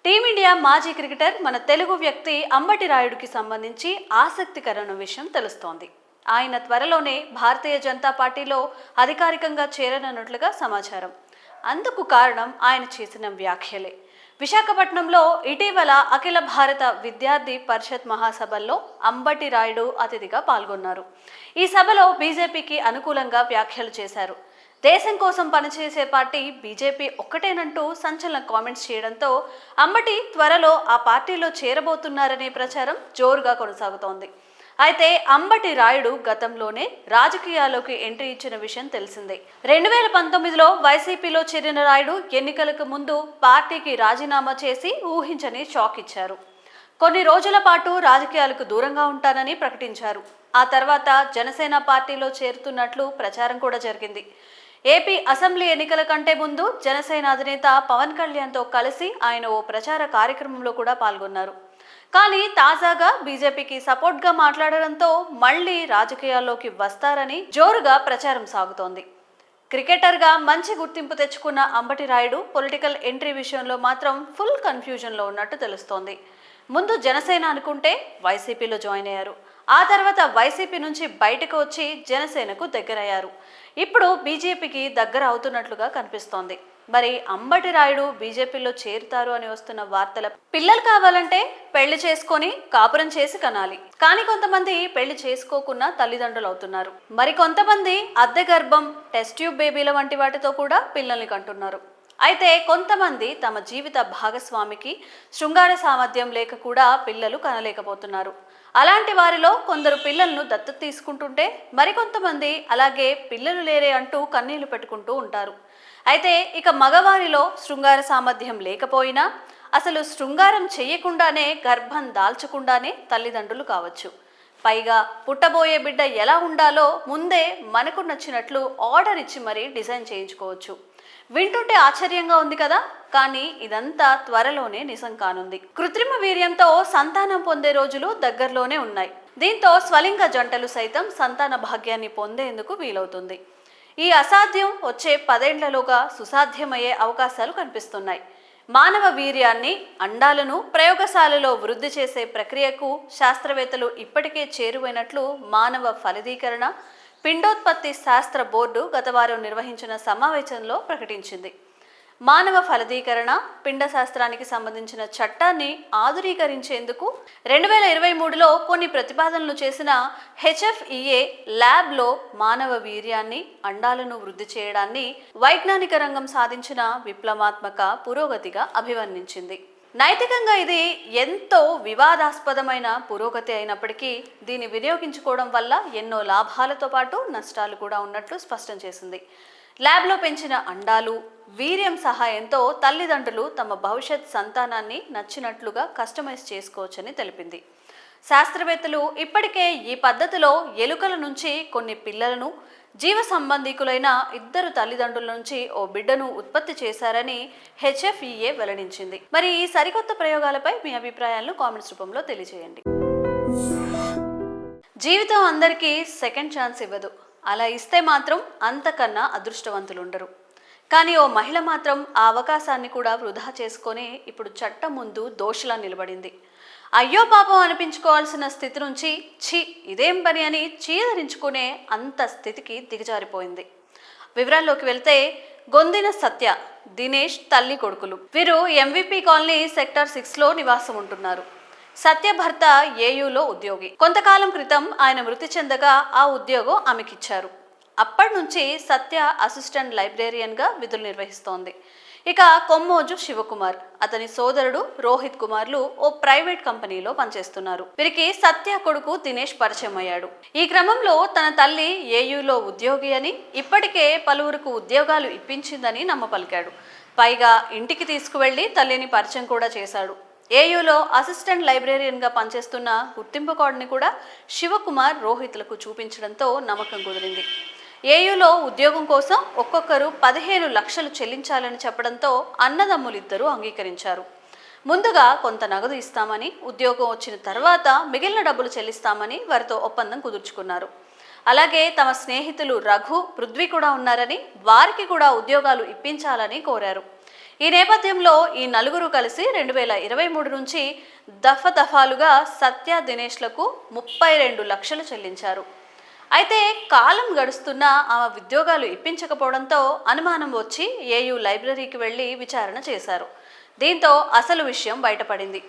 Team India మాజీ cricketer మన తెలుగు వ్యక్తి అంబటి రాయుడుకి సంబంధించి ఆసక్తికరమైన విషయం తెలుస్తోంది. ఆయన త్వరలోనే భారతీయ జనతా పార్టీలో అధికారికంగా చేరనున్నట్లుగా సమాచారం. అందుకు కారణం ఆయన చేసిన వ్యాఖ్యలే. విశాఖపట్నంలో ఇటీవల అఖిల భారత విద్యార్థి పరిషత్ మహాసభల్లో అంబటి రాయుడు అతిథిగా పాల్గొన్నారు. ఈ సభలో బీజేపీకి అనుకూలంగా వ్యాఖ్యలు చేశారు. దేశం కోసం పనిచేసే పార్టీ బీజేపీ ఒక్కటేనంటూ సంచలన కామెంట్స్ చేయడంతో అంబటి త్వరలో ఆ పార్టీలో చేరబోతున్నారనే ప్రచారం జోరుగా కొనసాగుతోంది. అయితే అంబటి రాయుడు గతంలోనే రాజకీయాల్లోకి ఎంట్రీ ఇచ్చిన విషయం తెలిసిందే. 2019లో వైసీపీలో చేరిన రాయుడు ఎన్నికలకు ముందు పార్టీకి రాజీనామా చేసి ఊహించని షాక్ ఇచ్చారు. కొన్ని రోజుల పాటు రాజకీయాలకు దూరంగా ఉంటానని ప్రకటించారు. ఆ తర్వాత జనసేన పార్టీలో చేరుతున్నట్లు ప్రచారం కూడా జరిగింది. ఏపీ అసెంబ్లీ ఎన్నికల కంటే ముందు జనసేన అధినేత పవన్ కళ్యాణ్తో కలిసి ఆయన ఓ ప్రచార కార్యక్రమంలో కూడా పాల్గొన్నారు. కానీ తాజాగా బీజేపీకి సపోర్ట్గా మాట్లాడడంతో మళ్లీ రాజకీయాల్లోకి వస్తారని జోరుగా ప్రచారం సాగుతోంది. క్రికెటర్గా మంచి గుర్తింపు తెచ్చుకున్న అంబటి రాయుడు పొలిటికల్ ఎంట్రీ విషయంలో మాత్రం ఫుల్ కన్ఫ్యూజన్లో ఉన్నట్టు తెలుస్తోంది. ముందు జనసేన అనుకుంటే వైసీపీలో జాయిన్ అయ్యారు. ఆ తర్వాత వైసీపీ నుంచి బయటకు వచ్చి జనసేనకు దగ్గరయ్యారు. ఇప్పుడు బీజేపీకి దగ్గర అవుతున్నట్లుగా కనిపిస్తోంది. మరి అంబటి రాయుడు బీజేపీలో చేరుతారు అని వస్తున్న వార్తల పిల్లలు కావాలంటే పెళ్లి చేసుకొని కాపురం చేసి కనాలి. కానీ కొంతమంది పెళ్లి చేసుకోకుండా తల్లిదండ్రులు అవుతున్నారు. మరి కొంతమంది అద్దె గర్భం, టెస్ట్ ట్యూబ్ బేబీల వంటి వాటితో కూడా పిల్లల్ని కంటున్నారు. అయితే కొంతమంది తమ జీవిత భాగస్వామికి శృంగార సామర్థ్యం లేక కూడా పిల్లలు కనలేకపోతున్నారు. అలాంటి వారిలో కొందరు పిల్లలను దత్తత తీసుకుంటుంటే మరికొంతమంది అలాగే పిల్లలు లేరే అంటూ కన్నీళ్లు పెట్టుకుంటూ ఉంటారు. అయితే ఇక మగవారిలో శృంగార సామర్థ్యం లేకపోయినా అసలు శృంగారం చేయకుండానే గర్భం దాల్చకుండానే తల్లిదండ్రులు కావచ్చు. పైగా పుట్టబోయే బిడ్డ ఎలా ఉండాలో ముందే మనకు నచ్చినట్లు ఆర్డర్ ఇచ్చి మరీ డిజైన్ చేయించుకోవచ్చు. వింటుంటే ఆశ్చర్యంగా ఉంది కదా, కానీ ఇదంతా త్వరలోనే నిజం కానుంది. కృత్రిమ వీర్యంతో సంతానం పొందే రోజులు దగ్గరలోనే ఉన్నాయి. దీంతో స్వలింగ జంటలు సైతం సంతాన భాగ్యాన్ని పొందేందుకు వీలవుతుంది. ఈ అసాధ్యం వచ్చే 10 ఏళ్లలోగా సుసాధ్యమయ్యే అవకాశాలు కనిపిస్తున్నాయి. మానవ వీర్యాన్ని, అండాలను ప్రయోగశాలలో వృద్ధి చేసే ప్రక్రియకు శాస్త్రవేత్తలు ఇప్పటికే చేరువైనట్లు మానవ ఫలదీకరణ, పిండోత్పత్తి శాస్త్ర బోర్డు గత వారం నిర్వహించిన సమావేశంలో ప్రకటించింది. మానవ ఫలదీకరణ, పిండ శాస్త్రానికి సంబంధించిన చట్టాన్ని ఆధునీకరించేందుకు 2023లో కొన్ని ప్రతిపాదనలు చేసిన హెచ్ఎఫ్ఈఏ ల్యాబ్లో మానవ వీర్యాన్ని, అండాలను వృద్ధి చేయడాన్ని వైజ్ఞానిక రంగం సాధించిన విప్లవాత్మక పురోగతిగా అభివర్ణించింది. నైతికంగా ఇది ఎంతో వివాదాస్పదమైన పురోగతి అయినప్పటికీ దీన్ని వినియోగించుకోవడం వల్ల ఎన్నో లాభాలతో పాటు నష్టాలు కూడా ఉన్నట్లు స్పష్టం చేసింది. ల్యాబ్లో పెంచిన అండాలు, వీర్యం సహాయంతో తల్లిదండ్రులు తమ భవిష్యత్ సంతానాన్ని నచ్చినట్లుగా కస్టమైజ్ చేసుకోవచ్చని తెలిపింది. శాస్త్రవేత్తలు ఇప్పటికే ఈ పద్ధతిలో ఎలుకల నుంచి కొన్ని పిల్లలను, జీవ సంబంధికులైన 2 తల్లిదండ్రుల నుంచి ఓ బిడ్డను ఉత్పత్తి చేశారని హెచ్ఎఫ్ఈఏ వెల్లడించింది. మరి ఈ సరికొత్త ప్రయోగాలపై మీ అభిప్రాయాలను కామెంట్స్ రూపంలో తెలియజేయండి. జీవితం అందరికీ సెకండ్ ఛాన్స్ ఇవ్వదు. అలా ఇస్తే మాత్రం అంతకన్నా అదృష్టవంతులు ఉండరు. కానీ ఓ మహిళ మాత్రం ఆ అవకాశాన్ని కూడా వృధా చేసుకొని ఇప్పుడు చట్టం ముందు దోషిలా నిలబడింది. అయ్యో పాపం అనిపించుకోవాల్సిన స్థితి నుంచి ఛీ ఇదేం పని అని చీదరించుకునే అంత స్థితికి దిగజారిపోయింది. వివరాల్లోకి వెళ్తే గొందిన సత్య, దినేష్ తల్లి కొడుకులు. వీరు ఎంవిపి కాలనీ సెక్టార్ 6లో నివాసం ఉంటున్నారు. సత్య భర్త ఏయూలో ఉద్యోగి. కొంతకాలం క్రితం ఆయన మృతి చెందగా ఆ ఉద్యోగం ఆమెకిచ్చారు. అప్పటి నుంచి సత్య అసిస్టెంట్ లైబ్రేరియన్గా విధులు నిర్వహిస్తోంది. ఇక కొమ్మోజు శివకుమార్, అతని సోదరుడు రోహిత్ కుమార్లు ఓ ప్రైవేట్ కంపెనీలో పనిచేస్తున్నారు. వీరికి సత్య కొడుకు దినేష్ పరిచయం అయ్యాడు. ఈ క్రమంలో తన తల్లి ఏయూలో ఉద్యోగి అని, ఇప్పటికే పలువురికి ఉద్యోగాలు ఇప్పించిందని నమ్మపలికాడు. పైగా ఇంటికి తీసుకువెళ్లి తల్లిని పరిచయం కూడా చేశాడు. ఏయూలో అసిస్టెంట్ లైబ్రేరియన్గా పనిచేస్తున్న గుర్తింపు కార్డుని కూడా శివకుమార్ రోహిత్లకు చూపించడంతో నమ్మకం కుదిరింది. ఏయూలో ఉద్యోగం కోసం ఒక్కొక్కరు 15 లక్షలు చెల్లించాలని చెప్పడంతో అన్నదమ్ములిద్దరూ అంగీకరించారు. ముందుగా కొంత నగదు ఇస్తామని, ఉద్యోగం వచ్చిన తర్వాత మిగిలిన డబ్బులు చెల్లిస్తామని వారితో ఒప్పందం కుదుర్చుకున్నారు. అలాగే తమ స్నేహితులు రఘు, పృథ్వీ కూడా ఉన్నారని, వారికి కూడా ఉద్యోగాలు ఇప్పించాలని కోరారు. ఈ నేపథ్యంలో ఈ నలుగురు కలిసి 2023 నుంచి దఫాలుగా సత్య దినేష్లకు 32 లక్షలు చెల్లించారు. అయితే కాలం గడుస్తున్నా ఆమె ఉద్యోగాలు ఇప్పించకపోవడంతో అనుమానం వచ్చి ఏయూ లైబ్రరీకి వెళ్లి విచారణ చేశారు. దీంతో అసలు విషయం బయటపడింది.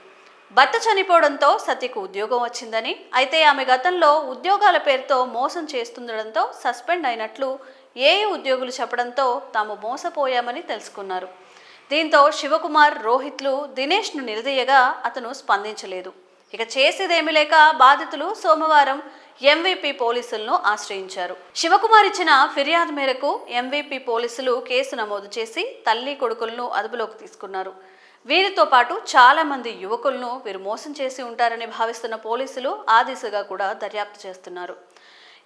భర్త చనిపోవడంతో సత్యకు ఉద్యోగం వచ్చిందని, అయితే ఆమె గతంలో ఉద్యోగాల పేరుతో మోసం చేస్తుండడంతో సస్పెండ్ అయినట్లు ఏయూ ఉద్యోగులు చెప్పడంతో తాము మోసపోయామని తెలుసుకున్నారు. దీంతో శివకుమార్, రోహిత్లు దినేష్ను నిలదీయగా అతను స్పందించలేదు. ఇక చేసేదేమీ లేక బాధితులు సోమవారం ఎంవీపీ పోలీసులను ఆశ్రయించారు. శివకుమార్ ఇచ్చిన ఫిర్యాదు మేరకు ఎంవీపీ పోలీసులు కేసు నమోదు చేసి తల్లి కొడుకులను అదుపులోకి తీసుకున్నారు. వీరితో పాటు చాలా మంది యువకులను వీరు మోసం చేసి ఉంటారని భావిస్తున్న పోలీసులు ఆ దిశగా కూడా దర్యాప్తు చేస్తున్నారు.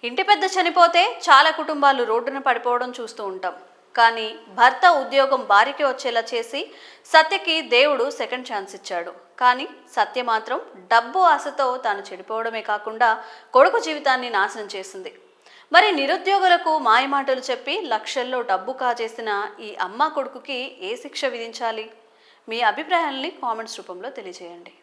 ఇంటి పెద్ద చనిపోతే చాలా కుటుంబాలు రోడ్డున పడిపోవడం చూస్తూ ఉంటాం. కానీ భర్త ఉద్యోగం భార్యకి వచ్చేలా చేసి సత్యకి దేవుడు సెకండ్ ఛాన్స్ ఇచ్చాడు. కానీ సత్య మాత్రం డబ్బు ఆశతో తాను చెడిపోవడమే కాకుండా కొడుకు జీవితాన్ని నాశనం చేసింది. మరి నిరుద్యోగులకు మాయమాటలు చెప్పి లక్షల్లో డబ్బు కాజేసిన ఈ అమ్మ కొడుకుకి ఏ శిక్ష విధించాలి? మీ అభిప్రాయాల్ని కామెంట్స్ రూపంలో తెలియజేయండి.